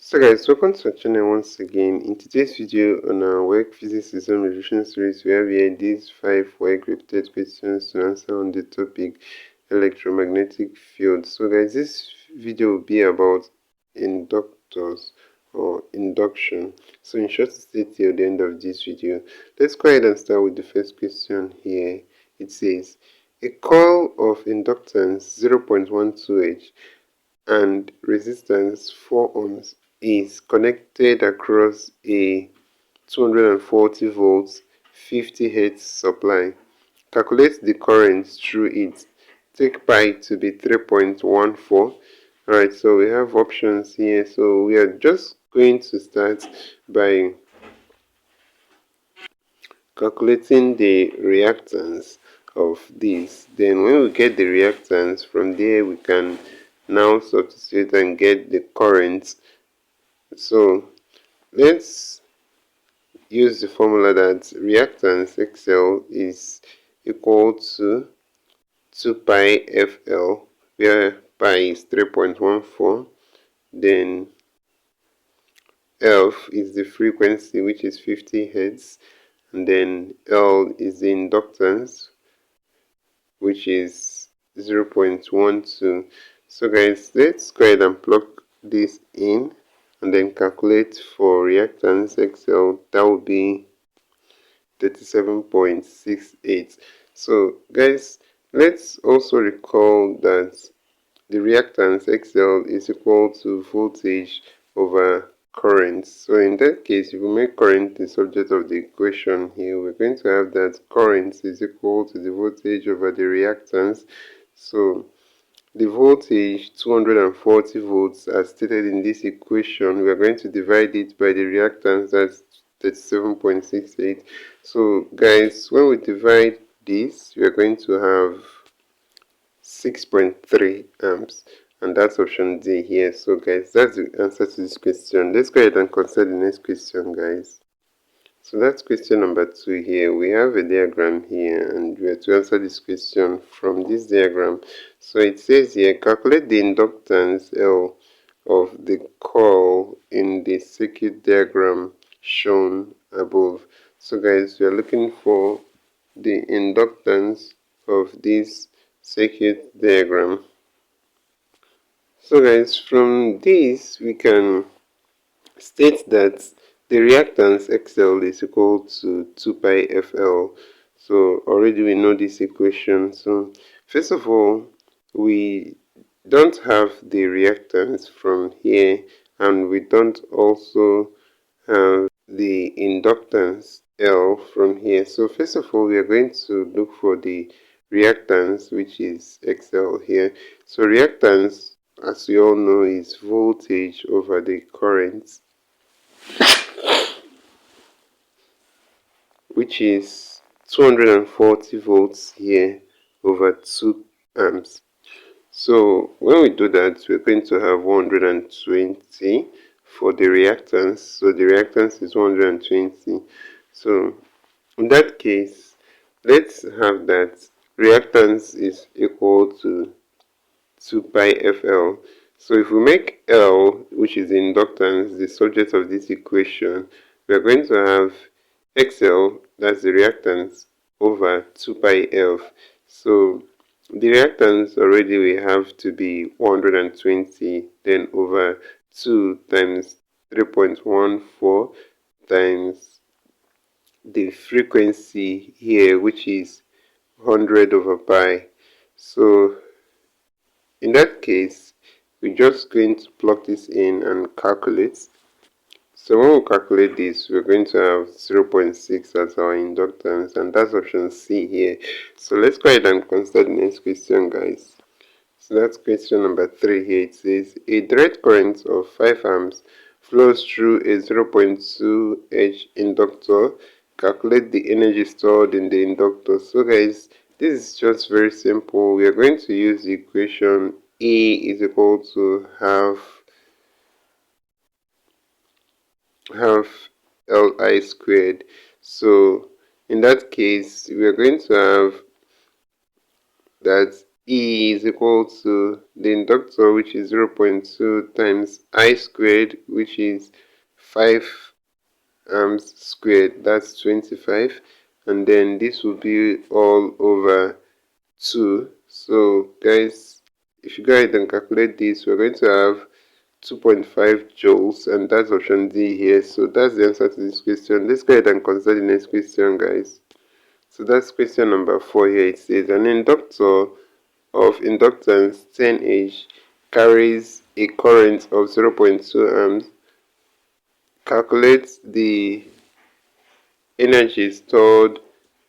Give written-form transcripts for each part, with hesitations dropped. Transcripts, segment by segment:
So guys, welcome to our channel once again. In today's video on our WAEC Physics Exam Revision series, we have here these 5 WAEC repeated questions to answer on the topic electromagnetic field. So guys, this video will be about inductors or induction. So in short, stay till the end of this video. Let's go ahead and start with the first question here. It says, a coil of inductance 0.12H and resistance 4 ohms is connected across a 240 volts 50 Hz supply. Calculate the current through it. Take pi to be 3.14. Alright, so we have options here. So we are just going to start by calculating the reactance of this. Then when we get the reactance, from there we can now substitute and get the current. So let's use the formula that reactance XL is equal to 2 pi FL, where pi is 3.14, then F is the frequency, which is 50 Hz, and then L is the inductance, which is 0.12. So guys, let's go ahead and plug this in and then calculate for reactance XL. That will be 37.68. So guys, let's also recall that the reactance XL is equal to voltage over current. So in that case, if we make current the subject of the equation here, we're going to have that current is equal to the voltage over the reactance. So the voltage 240 volts as stated in this equation, we are going to divide it by the reactance, that's 37.68. So guys, when we divide this, we are going to have 6.3 amps, and that's option D here. So guys, that's the answer to this question. Let's go ahead and consider the next question, guys. So that's question number 2 here. We have a diagram here, and we have to answer this question from this diagram. So it says here, calculate the inductance L of the coil in the circuit diagram shown above. So guys, we are looking for the inductance of this circuit diagram. So guys, from this we can state that the reactance XL is equal to 2 pi FL. So already we know this equation. So first of all, we don't have the reactance from here, and we don't also have the inductance L from here. So first of all, we are going to look for the reactance, which is XL here. So reactance, as you all know, is voltage over the current, which is 240 volts here over 2 amps. So when we do that, we're going to have 120 for the reactance. So the reactance is 120. So in that case, let's have that reactance is equal to 2 pi FL. So if we make L, which is inductance, the subject of this equation, we are going to have XL, that's the reactance, over 2 pi F. So the reactance already we have to be 120, then over 2 times 3.14 times the frequency here, which is 100 over pi. So in that case, we're just going to plug this in and calculate. So when we calculate this, we're going to have 0.6 as our inductance, and that's option C here. So let's go ahead and consider the next question, guys. So that's question number 3 here. It says, a direct current of 5 amps flows through a 0.2H inductor. Calculate the energy stored in the inductor. So guys, this is just very simple. We are going to use the equation E is equal to half Li squared. So in that case, we are going to have that E is equal to the inductor, which is 0.2 times I squared, which is 5 amps squared, that's 25, and then this will be all over 2. So guys, if you go ahead and calculate this, we're going to have 2.5 joules, and that's option D here. So that's the answer to this question. Let's go ahead and consider the next question, guys. So that's question number 4 here. It says an inductor of inductance 10H carries a current of 0.2 amps. Calculate the energy stored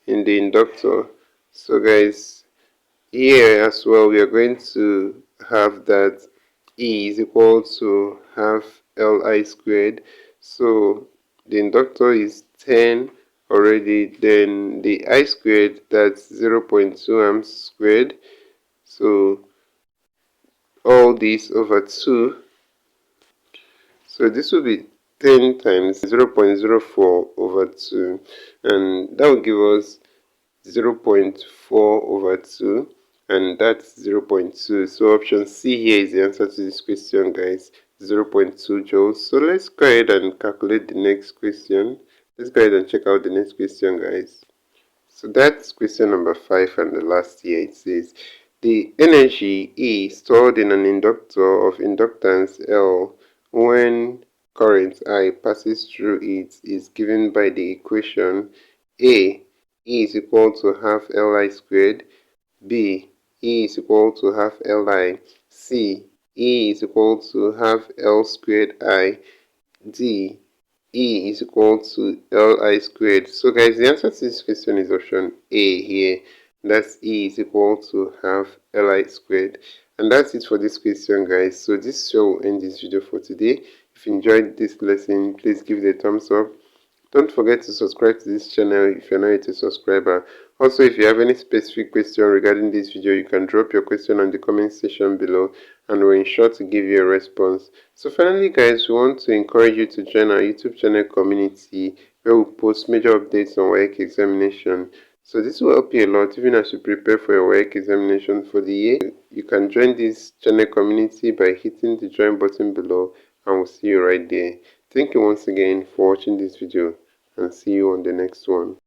in the inductor. So guys, here as well we are going to have that E is equal to half Li squared. So the inductor is 10 already, then the I squared, that's 0.2 amps squared. So all this over 2. So this will be 10 times 0.04 over 2, and that will give us 0.4 over 2, and that's 0.2. So option C here is the answer to this question, guys. 0.2 joules. So let's go ahead and calculate the next question. Let's go ahead and check out the next question, guys. So that's question number 5 and the last here. It says the energy E stored in an inductor of inductance L when current I passes through it is given by the equation A. E is equal to half Li squared. B. E is equal to half Li. C. E is equal to half L squared I. D. E is equal to Li squared. So guys, the answer to this question is option A here. That's E is equal to half Li squared. And that's it for this question, guys. So this will end this video for today. If you enjoyed this lesson, please give it a thumbs up. Don't forget to subscribe to this channel if you're not yet a subscriber. Also, if you have any specific question regarding this video, you can drop your question on the comment section below and we'll ensure to give you a response. So finally, guys, we want to encourage you to join our YouTube channel community where we post major updates on WAEC examination. So this will help you a lot even as you prepare for your WAEC examination for the year. You can join this channel community by hitting the join button below, and we'll see you right there. Thank you once again for watching this video, and see you on the next one.